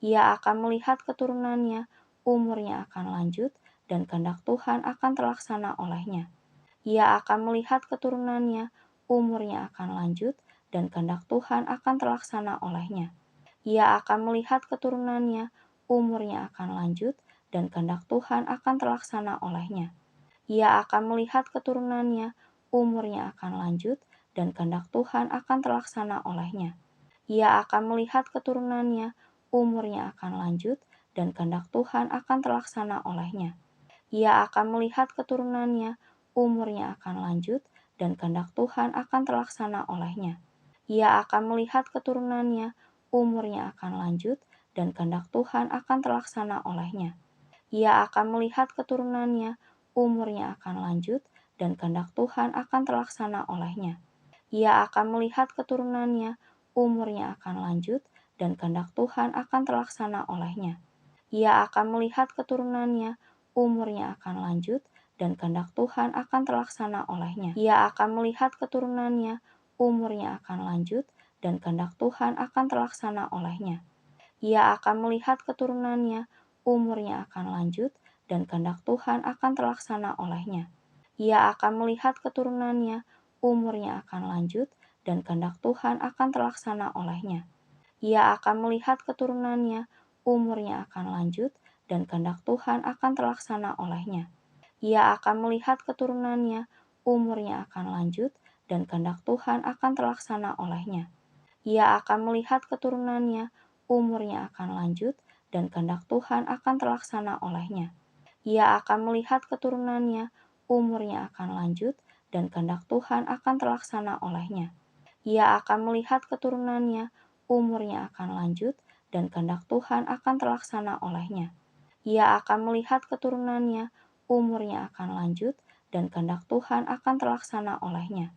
Ia akan melihat keturunannya, umurnya akan lanjut, dan kehendak Tuhan akan terlaksana olehnya. Ia akan melihat keturunannya, umurnya akan lanjut, dan kehendak Tuhan akan terlaksana olehnya. Ia akan melihat keturunannya, umurnya akan lanjut, dan kehendak Tuhan akan terlaksana olehnya. Ia akan melihat keturunannya, umurnya akan lanjut, dan kehendak Tuhan akan terlaksana olehnya. Ia akan melihat keturunannya, umurnya akan lanjut, dan kehendak Tuhan akan terlaksana olehnya. Ia akan melihat keturunannya, umurnya akan lanjut, dan kehendak Tuhan akan terlaksana olehnya. Ia akan melihat keturunannya, umurnya akan lanjut, dan kehendak Tuhan akan terlaksana olehnya. Ia akan melihat keturunannya, umurnya akan lanjut, dan kehendak Tuhan akan terlaksana olehnya. Ia akan melihat keturunannya, umurnya akan lanjut, dan kehendak Tuhan akan terlaksana olehnya. Ia akan melihat keturunannya, umurnya akan lanjut, dan kehendak Tuhan akan terlaksana olehnya. Ia akan melihat keturunannya, umurnya akan lanjut, dan kehendak Tuhan akan terlaksana olehnya. Ia akan melihat keturunannya, umurnya akan lanjut, dan kehendak Tuhan akan terlaksana olehnya. Ia akan melihat keturunannya, umurnya akan lanjut, dan kehendak Tuhan akan terlaksana olehnya. Ia akan melihat keturunannya, umurnya akan lanjut, dan kehendak Tuhan akan terlaksana olehnya. Ia akan melihat keturunannya, umurnya akan lanjut, dan kehendak Tuhan akan terlaksana olehnya. Ia akan melihat keturunannya, umurnya akan lanjut, dan kehendak Tuhan akan terlaksana olehnya. Ia akan melihat keturunannya, umurnya akan lanjut, dan kehendak Tuhan akan terlaksana olehnya. Ia akan melihat keturunannya, umurnya akan lanjut, dan kehendak Tuhan akan terlaksana olehnya. Ia akan melihat keturunannya, umurnya akan lanjut, dan kehendak Tuhan akan terlaksana olehnya.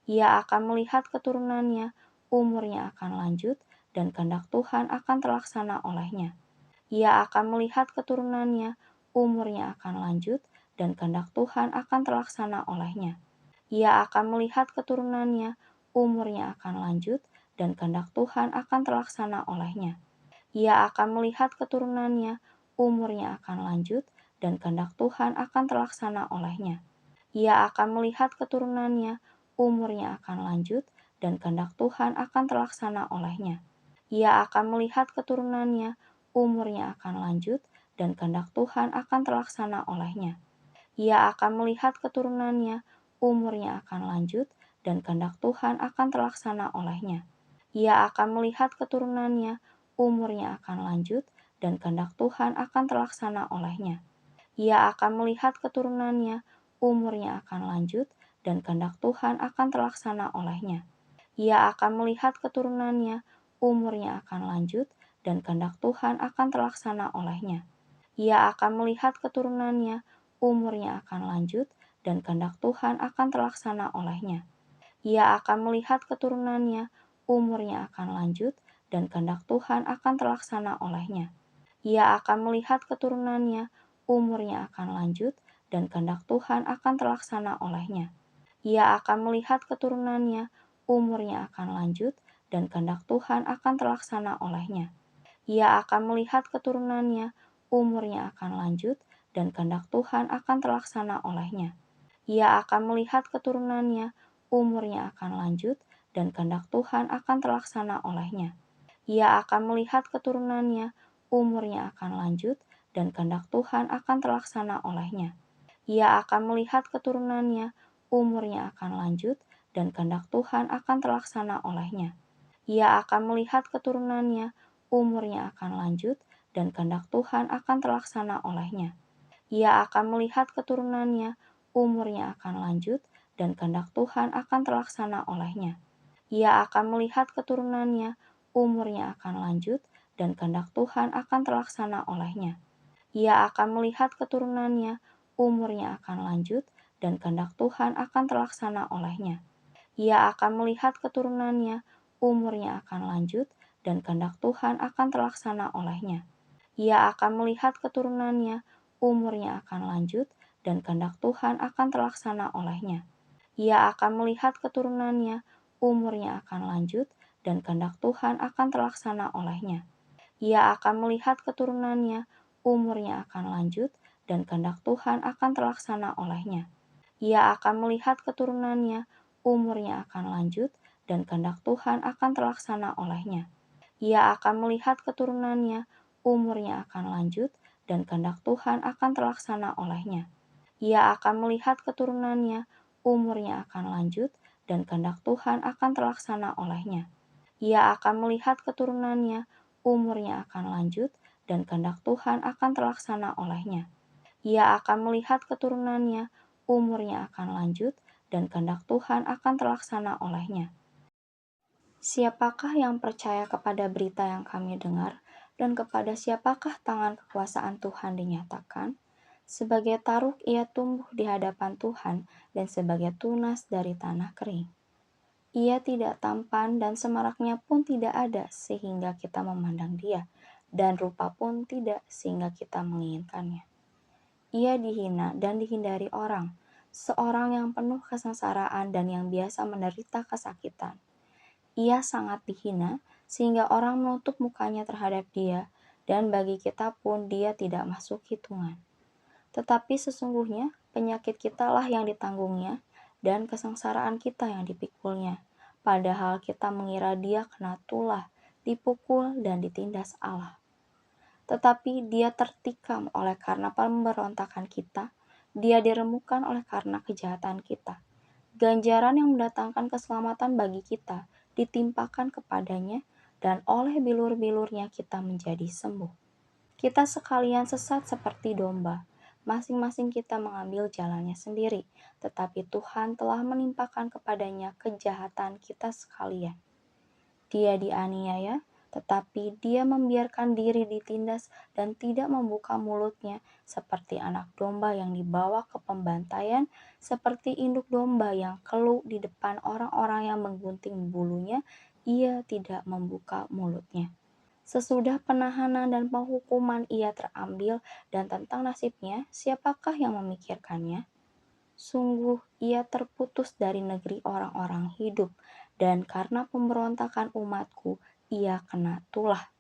Ia akan melihat keturunannya, umurnya akan lanjut, dan kehendak Tuhan akan terlaksana olehnya. Ia akan melihat keturunannya, umurnya akan lanjut, dan kehendak Tuhan akan terlaksana olehnya. Ia akan melihat keturunannya, umurnya akan lanjut, dan kehendak Tuhan akan terlaksana olehnya. Ia akan melihat keturunannya, umurnya akan lanjut, dan kehendak Tuhan akan terlaksana olehnya. Ia akan melihat keturunannya, umurnya akan lanjut, dan kehendak Tuhan akan terlaksana olehnya. Ia akan melihat keturunannya, umurnya akan lanjut, dan kehendak Tuhan akan terlaksana olehnya. Ia akan melihat keturunannya, umurnya akan lanjut, dan kehendak Tuhan akan terlaksana olehnya. Ia akan melihat keturunannya, umurnya akan lanjut, dan kehendak Tuhan akan terlaksana olehnya. Ia akan melihat keturunannya, umurnya akan lanjut, dan kehendak Tuhan akan terlaksana olehnya. Ia akan melihat keturunannya, umurnya akan lanjut, dan kehendak Tuhan akan terlaksana olehnya. Ia akan melihat keturunannya, umurnya akan lanjut, dan kehendak Tuhan akan terlaksana olehnya. Ia akan melihat keturunannya, umurnya akan lanjut, dan kehendak Tuhan akan terlaksana olehnya. Ia akan melihat keturunannya, umurnya akan lanjut, dan kehendak Tuhan akan terlaksana olehnya. Ia akan melihat keturunannya, umurnya akan lanjut, dan kehendak Tuhan akan terlaksana olehnya. Ia akan melihat keturunannya, umurnya akan lanjut, dan kehendak Tuhan akan terlaksana olehnya. Ia akan melihat keturunannya, umurnya akan lanjut, dan kehendak Tuhan akan terlaksana olehnya. Ia akan melihat keturunannya, umurnya akan lanjut, dan kehendak Tuhan akan terlaksana olehnya. Ia akan melihat keturunannya, umurnya akan lanjut, dan kehendak Tuhan akan terlaksana olehnya. Ia akan melihat keturunannya, umurnya akan lanjut, dan kehendak Tuhan akan terlaksana olehnya. Ia akan melihat keturunannya, umurnya akan lanjut, dan kehendak Tuhan akan terlaksana olehnya. Ia akan melihat keturunannya, umurnya akan lanjut, dan kehendak Tuhan akan terlaksana olehnya. Ia akan melihat keturunannya, umurnya akan lanjut, dan kehendak Tuhan akan terlaksana olehnya. Ia akan melihat keturunannya, umurnya akan lanjut, dan kehendak Tuhan akan terlaksana olehnya. Ia akan melihat keturunannya, umurnya akan lanjut, dan kehendak Tuhan akan terlaksana olehnya. Ia akan melihat keturunannya, umurnya akan lanjut, dan kehendak Tuhan akan terlaksana olehnya. Ia akan melihat keturunannya, umurnya akan lanjut, dan kehendak Tuhan akan terlaksana olehnya. Ia akan melihat keturunannya, umurnya akan lanjut, dan kehendak Tuhan akan terlaksana olehnya. Ia akan melihat keturunannya, umurnya akan lanjut, dan kehendak Tuhan akan terlaksana olehnya. Ia akan melihat keturunannya, umurnya akan lanjut, dan kehendak Tuhan akan terlaksana olehnya. Ia akan melihat keturunannya, umurnya akan lanjut, dan kehendak Tuhan akan terlaksana olehnya. Ia akan melihat keturunannya, umurnya akan lanjut, dan kehendak Tuhan akan terlaksana olehnya. Siapakah yang percaya kepada berita yang kami dengar, dan kepada siapakah tangan kekuasaan Tuhan dinyatakan? Sebagai taruk ia tumbuh di hadapan Tuhan, dan sebagai tunas dari tanah kering. Ia tidak tampan dan semaraknya pun tidak ada sehingga kita memandang dia, dan rupa pun tidak sehingga kita menginginkannya. Ia dihina dan dihindari orang, seorang yang penuh kesengsaraan dan yang biasa menderita kesakitan. Ia sangat dihina sehingga orang menutup mukanya terhadap dia, dan bagi kita pun dia tidak masuk hitungan. Tetapi sesungguhnya penyakit kitalah yang ditanggungnya, dan kesengsaraan kita yang dipikulnya. Padahal kita mengira dia kena tulah, dipukul, dan ditindas Allah. Tetapi dia tertikam oleh karena pemberontakan kita, dia diremukan oleh karena kejahatan kita. Ganjaran yang mendatangkan keselamatan bagi kita ditimpakan kepadanya, dan oleh bilur-bilurnya kita menjadi sembuh. Kita sekalian sesat seperti domba, masing-masing kita mengambil jalannya sendiri, tetapi Tuhan telah menimpakan kepadanya kejahatan kita sekalian. Dia dianiaya, tetapi dia membiarkan diri ditindas dan tidak membuka mulutnya, seperti anak domba yang dibawa ke pembantaian, seperti induk domba yang keluh di depan orang-orang yang menggunting bulunya, ia tidak membuka mulutnya. Sesudah penahanan dan penghukuman ia terambil, dan tentang nasibnya, siapakah yang memikirkannya? Sungguh ia terputus dari negeri orang-orang hidup, dan karena pemberontakan umatku, ia kena tulah.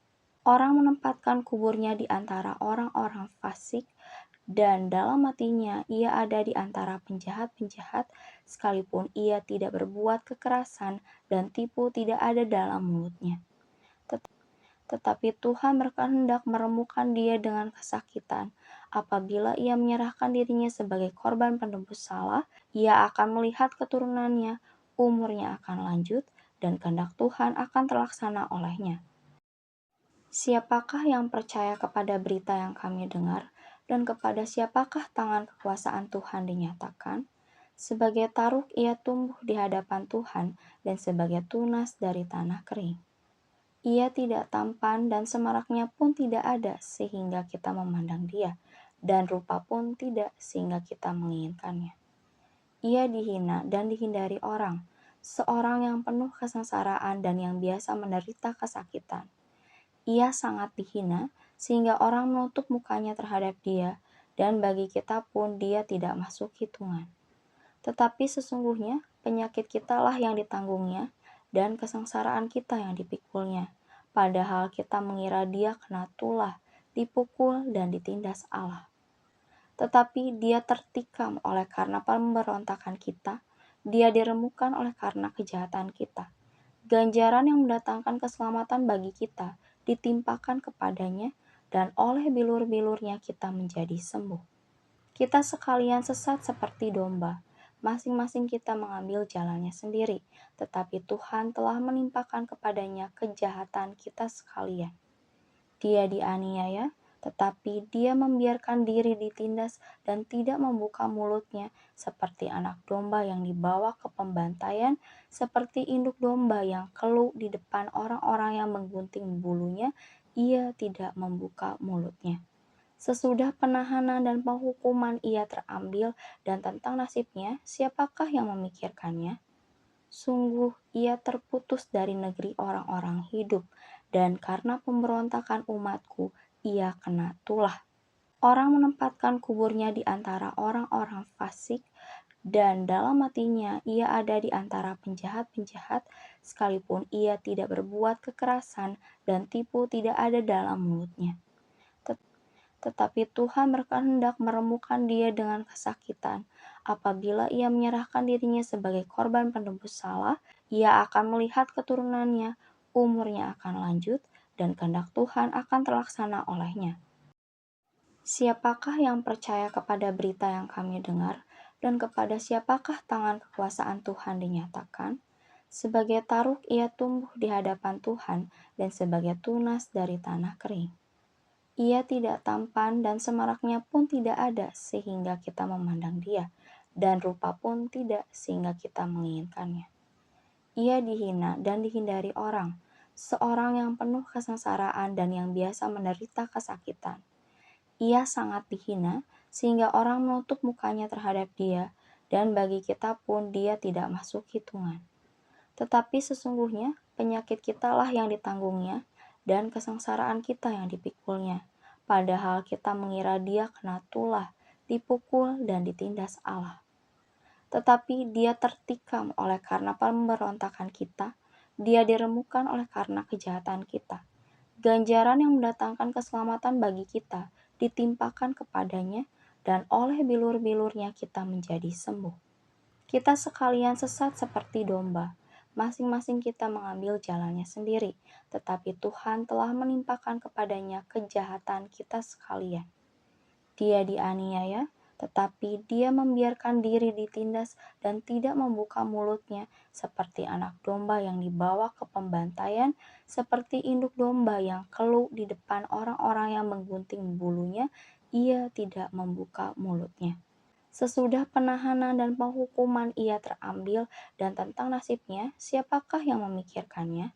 Orang menempatkan kuburnya di antara orang-orang fasik, dan dalam matinya ia ada di antara penjahat-penjahat, sekalipun ia tidak berbuat kekerasan dan tipu tidak ada dalam mulutnya. Tetapi Tuhan berkehendak meremukkan dia dengan kesakitan. Apabila ia menyerahkan dirinya sebagai korban penebus salah, ia akan melihat keturunannya, umurnya akan lanjut, dan kehendak Tuhan akan terlaksana olehnya. Siapakah yang percaya kepada berita yang kami dengar, dan kepada siapakah tangan kekuasaan Tuhan dinyatakan? Sebagai taruk ia tumbuh di hadapan Tuhan, dan sebagai tunas dari tanah kering. Ia tidak tampan dan semaraknya pun tidak ada sehingga kita memandang dia, dan rupa pun tidak sehingga kita menginginkannya. Ia dihina dan dihindari orang, seorang yang penuh kesengsaraan dan yang biasa menderita kesakitan. Ia sangat dihina sehingga orang menutup mukanya terhadap dia, dan bagi kita pun dia tidak masuk hitungan. Tetapi sesungguhnya penyakit kitalah yang ditanggungnya, dan kesengsaraan kita yang dipikulnya. Padahal kita mengira dia kena tulah, dipukul, dan ditindas Allah. Tetapi dia tertikam oleh karena pemberontakan kita, dia diremukan oleh karena kejahatan kita. Ganjaran yang mendatangkan keselamatan bagi kita ditimpakan kepadanya, dan oleh bilur-bilurnya kita menjadi sembuh. Kita sekalian sesat seperti domba, masing-masing kita mengambil jalannya sendiri, tetapi Tuhan telah menimpakan kepadanya kejahatan kita sekalian. Dia dianiaya, tetapi dia membiarkan diri ditindas dan tidak membuka mulutnya, seperti anak domba yang dibawa ke pembantaian, seperti induk domba yang keluh di depan orang-orang yang menggunting bulunya, ia tidak membuka mulutnya. Sesudah penahanan dan penghukuman ia terambil, dan tentang nasibnya, siapakah yang memikirkannya? Sungguh ia terputus dari negeri orang-orang hidup, dan karena pemberontakan umatku, ia kena tulah. Orang menempatkan kuburnya di antara orang-orang fasik, dan dalam hatinya ia ada di antara penjahat-penjahat, sekalipun ia tidak berbuat kekerasan dan tipu tidak ada dalam mulutnya. Tet- Tetapi Tuhan berkehendak meremukkan dia dengan kesakitan. Apabila ia menyerahkan dirinya sebagai korban penebus salah, ia akan melihat keturunannya, umurnya akan lanjut, dan kehendak Tuhan akan terlaksana olehnya. Siapakah yang percaya kepada berita yang kami dengar, dan kepada siapakah tangan kekuasaan Tuhan dinyatakan? Sebagai taruk ia tumbuh di hadapan Tuhan, dan sebagai tunas dari tanah kering. Ia tidak tampan dan semaraknya pun tidak ada sehingga kita memandang dia, dan rupa pun tidak sehingga kita menginginkannya. Ia dihina dan dihindari orang, seorang yang penuh kesengsaraan dan yang biasa menderita kesakitan. Ia sangat dihina sehingga orang menutup mukanya terhadap dia, dan bagi kita pun dia tidak masuk hitungan. Tetapi sesungguhnya penyakit kitalah yang ditanggungnya, dan kesengsaraan kita yang dipikulnya. Padahal kita mengira dia kena tulah, dipukul, dan ditindas Allah. Tetapi dia tertikam oleh karena pemberontakan kita, dia diremukkan oleh karena kejahatan kita. Ganjaran yang mendatangkan keselamatan bagi kita ditimpakan kepadanya, dan oleh bilur-bilurnya kita menjadi sembuh. Kita sekalian sesat seperti domba, masing-masing kita mengambil jalannya sendiri, tetapi Tuhan telah menimpakan kepadanya kejahatan kita sekalian. Dia dianiaya, tetapi dia membiarkan diri ditindas dan tidak membuka mulutnya, seperti anak domba yang dibawa ke pembantaian, seperti induk domba yang keluh di depan orang-orang yang menggunting bulunya, ia tidak membuka mulutnya. Sesudah penahanan dan penghukuman ia terambil, dan tentang nasibnya, siapakah yang memikirkannya?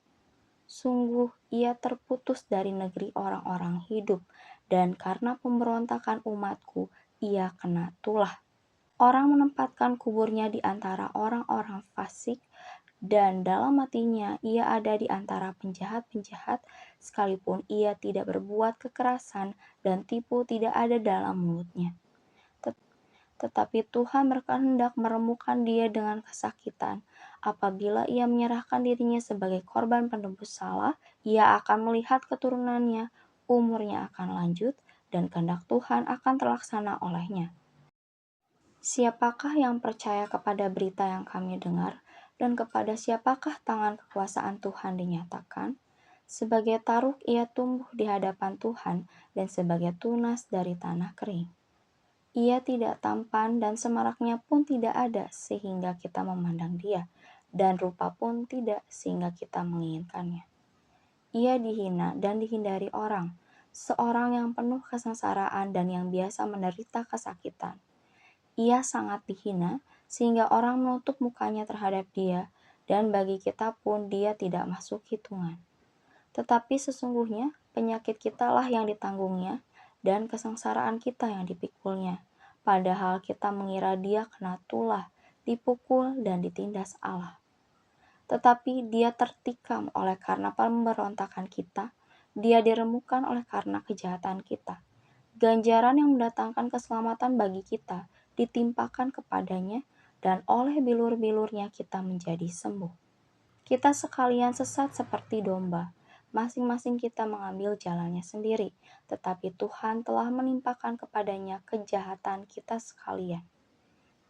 Sungguh ia terputus dari negeri orang-orang hidup, dan karena pemberontakan umatku, ia kena tulah. Orang menempatkan kuburnya di antara orang-orang fasik, dan dalam hatinya ia ada di antara penjahat-penjahat, sekalipun ia tidak berbuat kekerasan dan tipu tidak ada dalam mulutnya. Tetapi Tuhan berkehendak meremukkan dia dengan kesakitan. Apabila ia menyerahkan dirinya sebagai korban penebus salah, ia akan melihat keturunannya, umurnya akan lanjut, dan kehendak Tuhan akan terlaksana olehnya. Siapakah yang percaya kepada berita yang kami dengar, dan kepada siapakah tangan kekuasaan Tuhan dinyatakan? Sebagai taruk ia tumbuh di hadapan Tuhan, dan sebagai tunas dari tanah kering. Ia tidak tampan dan semaraknya pun tidak ada sehingga kita memandang dia, dan rupa pun tidak sehingga kita menginginkannya. Ia dihina dan dihindari orang, seorang yang penuh kesengsaraan dan yang biasa menderita kesakitan. Ia sangat dihina sehingga orang menutup mukanya terhadap dia, dan bagi kita pun dia tidak masuk hitungan. Tetapi sesungguhnya penyakit kitalah yang ditanggungnya, dan kesengsaraan kita yang dipikulnya. Padahal kita mengira dia kena tulah, dipukul, dan ditindas Allah. Tetapi dia tertikam oleh karena pemberontakan kita, dia diremukkan oleh karena kejahatan kita. Ganjaran yang mendatangkan keselamatan bagi kita ditimpakan kepadanya, dan oleh bilur-bilurnya kita menjadi sembuh. Kita sekalian sesat seperti domba, masing-masing kita mengambil jalannya sendiri, tetapi Tuhan telah menimpakan kepadanya kejahatan kita sekalian.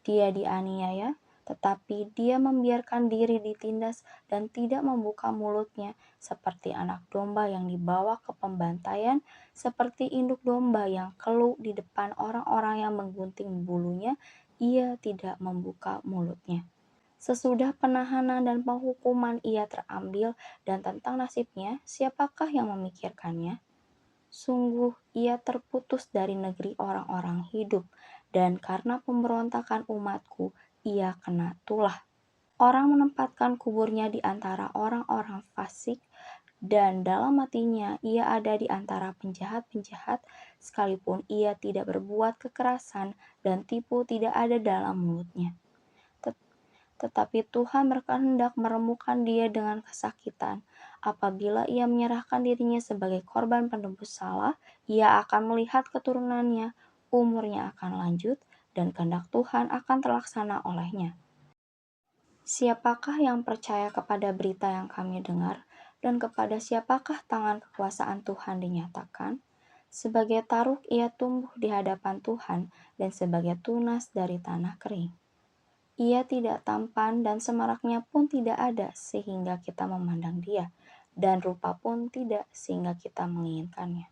Dia dianiaya, tetapi dia membiarkan diri ditindas dan tidak membuka mulutnya, seperti anak domba yang dibawa ke pembantaian, seperti induk domba yang keluh di depan orang-orang yang menggunting bulunya, ia tidak membuka mulutnya. Sesudah penahanan dan penghukuman ia terambil, dan tentang nasibnya, siapakah yang memikirkannya? Sungguh ia terputus dari negeri orang-orang hidup, dan karena pemberontakan umatku, ia kena tulah. Orang menempatkan kuburnya di antara orang-orang fasik, dan dalam hatinya ia ada di antara penjahat-penjahat, sekalipun ia tidak berbuat kekerasan dan tipu tidak ada dalam mulutnya. Tetapi Tuhan berkehendak meremukkan dia dengan kesakitan. Apabila ia menyerahkan dirinya sebagai korban penebus salah, ia akan melihat keturunannya, umurnya akan lanjut, dan kehendak Tuhan akan terlaksana olehnya. Siapakah yang percaya kepada berita yang kami dengar, dan kepada siapakah tangan kekuasaan Tuhan dinyatakan? Sebagai taruk ia tumbuh di hadapan Tuhan, dan sebagai tunas dari tanah kering. Ia tidak tampan dan semaraknya pun tidak ada sehingga kita memandang dia, dan rupa pun tidak sehingga kita menginginkannya.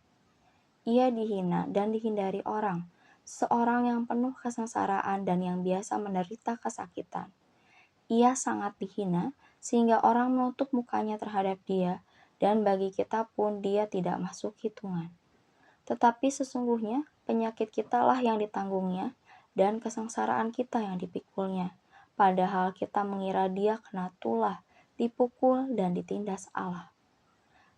Ia dihina dan dihindari orang, seorang yang penuh kesengsaraan dan yang biasa menderita kesakitan. Ia sangat dihina sehingga orang menutup mukanya terhadap dia, dan bagi kita pun dia tidak masuk hitungan. Tetapi sesungguhnya penyakit kitalah yang ditanggungnya, dan kesengsaraan kita yang dipikulnya. Padahal kita mengira dia kena tulah, dipukul, dan ditindas Allah.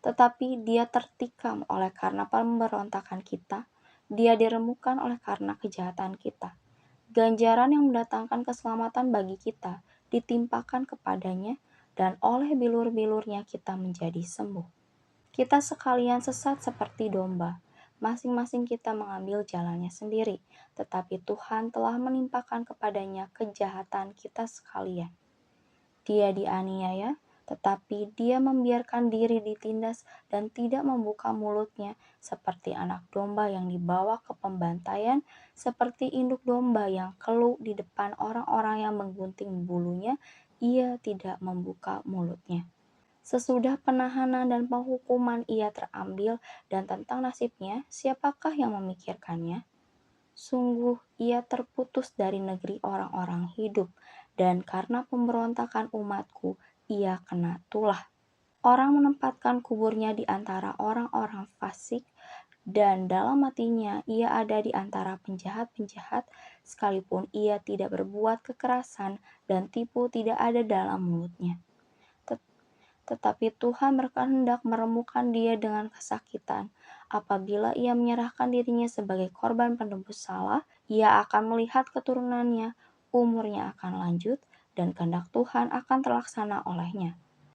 Tetapi dia tertikam oleh karena pemberontakan kita, dia diremukan oleh karena kejahatan kita. Ganjaran yang mendatangkan keselamatan bagi kita ditimpakan kepadanya, dan oleh bilur-bilurnya kita menjadi sembuh. Kita sekalian sesat seperti domba, masing-masing kita mengambil jalannya sendiri, tetapi Tuhan telah menimpakan kepadanya kejahatan kita sekalian. Dia dianiaya, tetapi dia membiarkan diri ditindas dan tidak membuka mulutnya, seperti anak domba yang dibawa ke pembantaian, seperti induk domba yang keluh di depan orang-orang yang menggunting bulunya, ia tidak membuka mulutnya. Sesudah penahanan dan penghukuman ia terambil, dan tentang nasibnya siapakah yang memikirkannya? Sungguh ia terputus dari negeri orang-orang hidup, dan karena pemberontakan umatku ia kena tulah. Orang menempatkan kuburnya di antara orang-orang fasik, dan dalam hatinya ia ada di antara penjahat-penjahat, sekalipun ia tidak berbuat kekerasan dan tipu tidak ada dalam mulutnya. Tetapi Tuhan berkehendak meremukkan dia dengan kesakitan. Apabila ia menyerahkan dirinya sebagai korban penebus salah, ia akan melihat keturunannya, umurnya akan lanjut, dan kehendak Tuhan akan terlaksana olehnya.